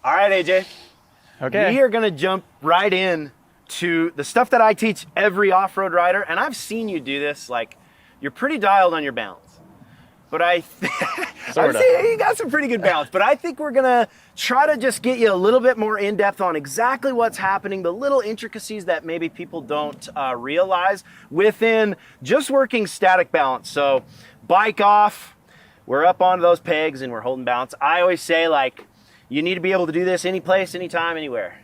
All right, AJ. Okay. We are going to jump right in to the stuff that I teach every off-road rider, and I've seen you do this. Like, you're pretty dialed on your balance. But I would say you got some pretty good balance. But I think we're gonna try to just get you a little bit more in depth on exactly what's happening, the little intricacies that maybe people don't realize within just working static balance. So bike off, we're up onto those pegs and we're holding balance. I always say, like, you need to be able to do this any place, anytime, anywhere.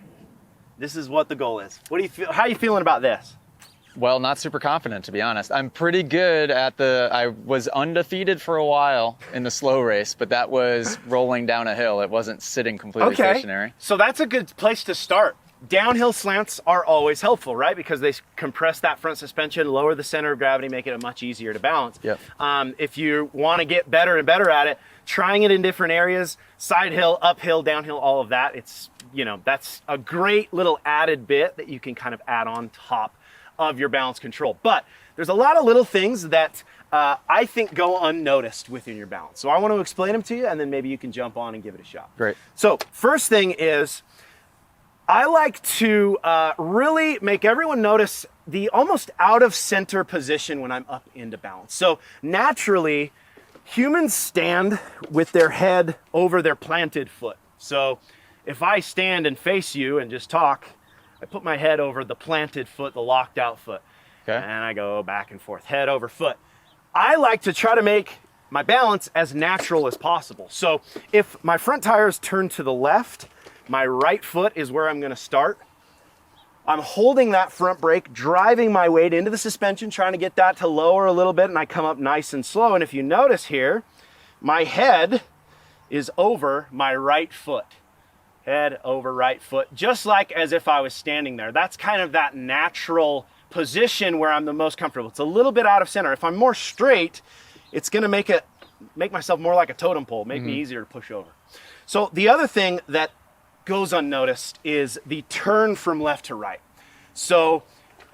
This is what the goal is. What do you feel? How are you feeling about this? Well, not super confident, to be honest. I'm pretty good at I was undefeated for a while in the slow race, but that was rolling down a hill. It wasn't sitting completely stationary. So that's a good place to start. Downhill slants are always helpful, right? Because they compress that front suspension, lower the center of gravity, make it much easier to balance. Yep. If you want to get better and better at it, trying it in different areas, side hill, uphill, downhill, all of that, it's, you know, that's a great little added bit that you can kind of add on top of your balance control. But there's a lot of little things that I think go unnoticed within your balance. So I want to explain them to you, and then maybe you can jump on and give it a shot. Great. So first thing is, I like to really make everyone notice the almost out of center position when I'm up into balance. So naturally, humans stand with their head over their planted foot. So if I stand and face you and just talk, I put my head over the planted foot, the locked out foot. Okay. And I go back and forth, head over foot. I like to try to make my balance as natural as possible. So if my front tires turn to the left, my right foot is where I'm gonna start. I'm holding that front brake, driving my weight into the suspension, trying to get that to lower a little bit, and I come up nice and slow. And if you notice here, my head is over my right foot. Head over right foot, just like as if I was standing there. That's kind of that natural position where I'm the most comfortable. It's a little bit out of center. If I'm more straight, it's gonna make myself more like a totem pole, make me easier to push over. So the other thing that goes unnoticed is the turn from left to right. So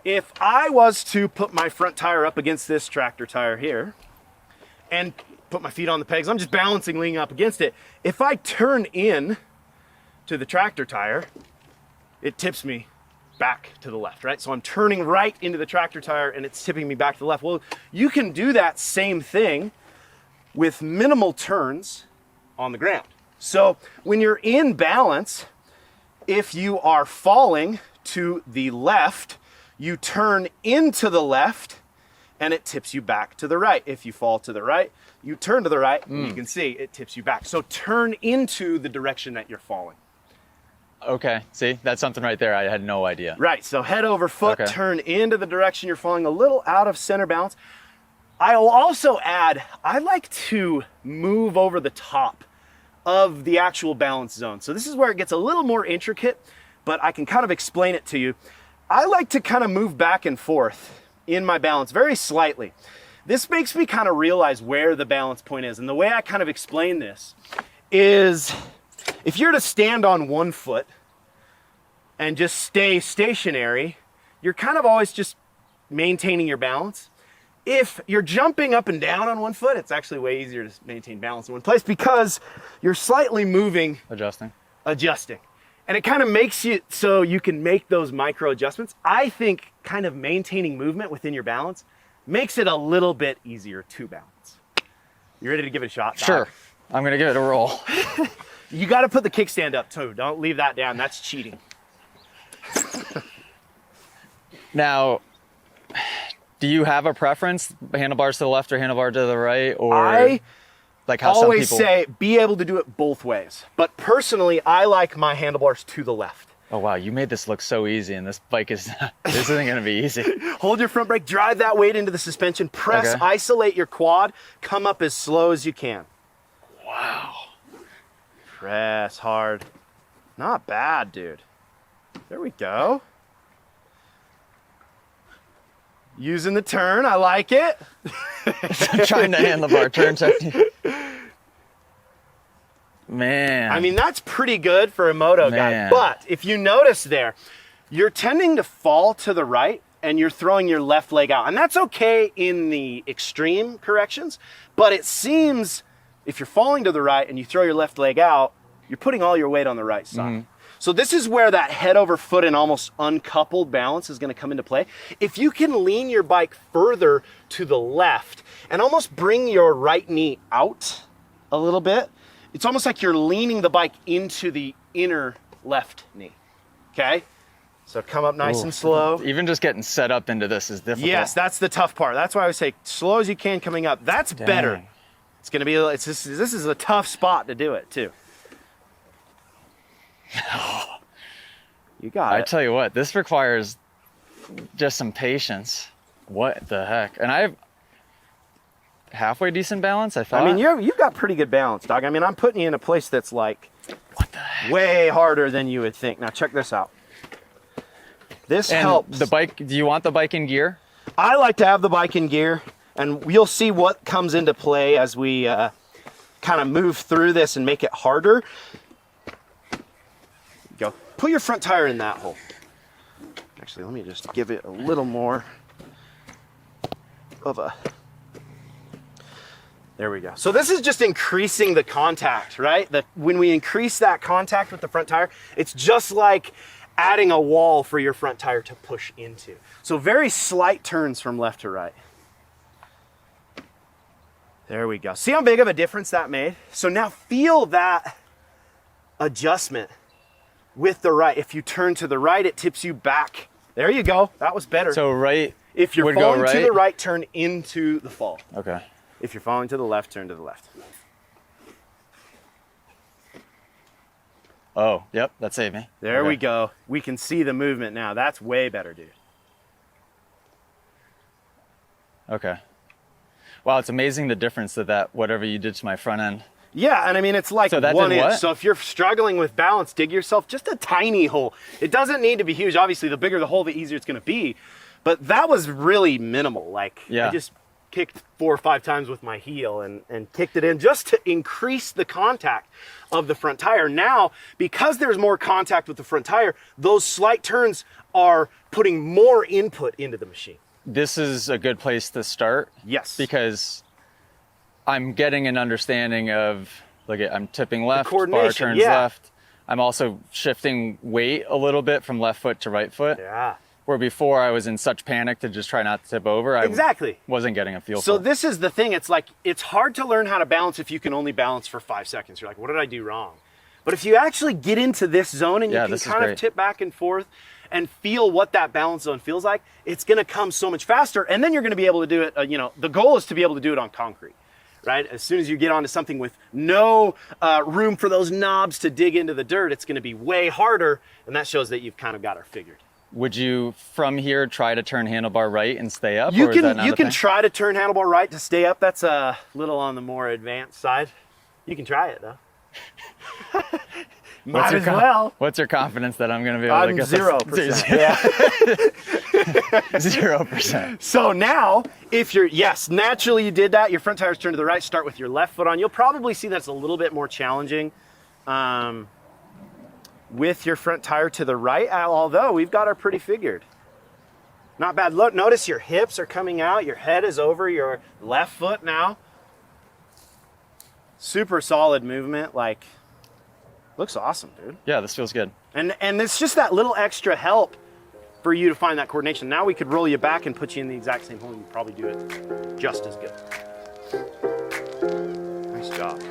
if I was to put my front tire up against this tractor tire here and put my feet on the pegs, I'm just balancing, leaning up against it. If I turn in to the tractor tire, it tips me back to the left, right? So I'm turning right into the tractor tire and it's tipping me back to the left. Well, you can do that same thing with minimal turns on the ground. So when you're in balance, if you are falling to the left, you turn into the left and it tips you back to the right. If you fall to the right, you turn to the right, and you can see it tips you back. So turn into the direction that you're falling. Okay, see, that's something right there I had no idea. Right, so head over foot, turn into the direction you're falling, a little out of center balance. I'll also add, I like to move over the top of the actual balance zone. So this is where it gets a little more intricate, but I can kind of explain it to you. I like to kind of move back and forth in my balance very slightly. This makes me kind of realize where the balance point is. And the way I kind of explain this is, if you're to stand on one foot and just stay stationary, you're kind of always just maintaining your balance. If you're jumping up and down on one foot, it's actually way easier to maintain balance in one place because you're slightly moving, adjusting. And it kind of makes you so you can make those micro adjustments. I think kind of maintaining movement within your balance makes it a little bit easier to balance. You ready to give it a shot, Doc? Sure, I'm gonna give it a roll. You got to put the kickstand up too. Don't leave that down. That's cheating. Now, do you have a preference, handlebars to the left or handlebar to the right, or I like how always some people say be able to do it both ways. But personally, I like my handlebars to the left. Oh wow, you made this look so easy, and this bike is this isn't gonna be easy. Hold your front brake, drive that weight into the suspension, press, isolate your quad, come up as slow as you can. Wow. Press hard. Not bad, dude. There we go. Using the turn, I like it. Trying to handlebar turn technique. Man. I mean, that's pretty good for a moto guy. But if you notice there, you're tending to fall to the right and you're throwing your left leg out. And that's okay in the extreme corrections, but it seems if you're falling to the right and you throw your left leg out, you're putting all your weight on the right side. So this is where that head over foot and almost uncoupled balance is going to come into play. If you can lean your bike further to the left and almost bring your right knee out a little bit, it's almost like you're leaning the bike into the inner left knee. Okay? So come up nice and slow. Even just getting set up into this is difficult. Yes, that's the tough part. That's why I would say slow as you can coming up. That's better. It's going to be, this is a tough spot to do it too. You got it. I tell you what, this requires just some patience. What the heck? And I have halfway decent balance, I thought. I mean, you've got pretty good balance, dog. I mean, I'm putting you in a place that's like what the heck? Way harder than you would think. Now check this out. This helps. The bike, do you want the bike in gear? I like to have the bike in gear, and you'll see what comes into play as we kind of move through this and make it harder. Go. Put your front tire in that hole. Actually, let me just give it a little more of a... There we go. So this is just increasing the contact, right? When we increase that contact with the front tire, it's just like adding a wall for your front tire to push into. So very slight turns from left to right. There we go. See how big of a difference that made? So now feel that adjustment with the right. If you turn to the right, it tips you back. There you go. That was better. So right. If you're falling to the right, turn into the fall. Okay. If you're falling to the left, turn to the left. Oh, yep, that saved me. There we go. We can see the movement now. That's way better, dude. Okay. Wow, it's amazing the difference that whatever you did to my front end. Yeah, and I mean, it's like 1 inch. So if you're struggling with balance, dig yourself just a tiny hole. It doesn't need to be huge. Obviously, the bigger the hole, the easier it's going to be. But that was really minimal. Like, I just kicked 4 or 5 times with my heel and kicked it in just to increase the contact of the front tire. Now, because there's more contact with the front tire, those slight turns are putting more input into the machine. This is a good place to start. Yes. Because I'm getting an understanding of, look at, I'm tipping left, bar turns left. I'm also shifting weight a little bit from left foot to right foot. Yeah. Where before I was in such panic to just try not to tip over. I wasn't getting a feel for it. So this is the thing. It's like, it's hard to learn how to balance if you can only balance for 5 seconds. You're like, what did I do wrong? But if you actually get into this zone and you can kind of tip back and forth and feel what that balance zone feels like, it's going to come so much faster. And then you're going to be able to do it, the goal is to be able to do it on concrete, right? As soon as you get onto something with no room for those knobs to dig into the dirt, it's going to be way harder. And that shows that you've kind of got her figured. Would you, from here, try to turn handlebar right and stay up? You can try to turn handlebar right to stay up. That's a little on the more advanced side. You can try it, though. Might as well. What's your confidence that I'm going to be able to get 0%. Yeah. 0%. So now, if you're, naturally you did that. Your front tire's turned to the right. Start with your left foot on. You'll probably see that's a little bit more challenging. With your front tire to the right, although we've got our pretty figured. Not bad. Look, notice your hips are coming out. Your head is over your left foot now. Super solid movement. Like, looks awesome, dude. Yeah, this feels good. And it's just that little extra help for you to find that coordination. Now we could roll you back and put you in the exact same hole and you'd probably do it just as good. Nice job.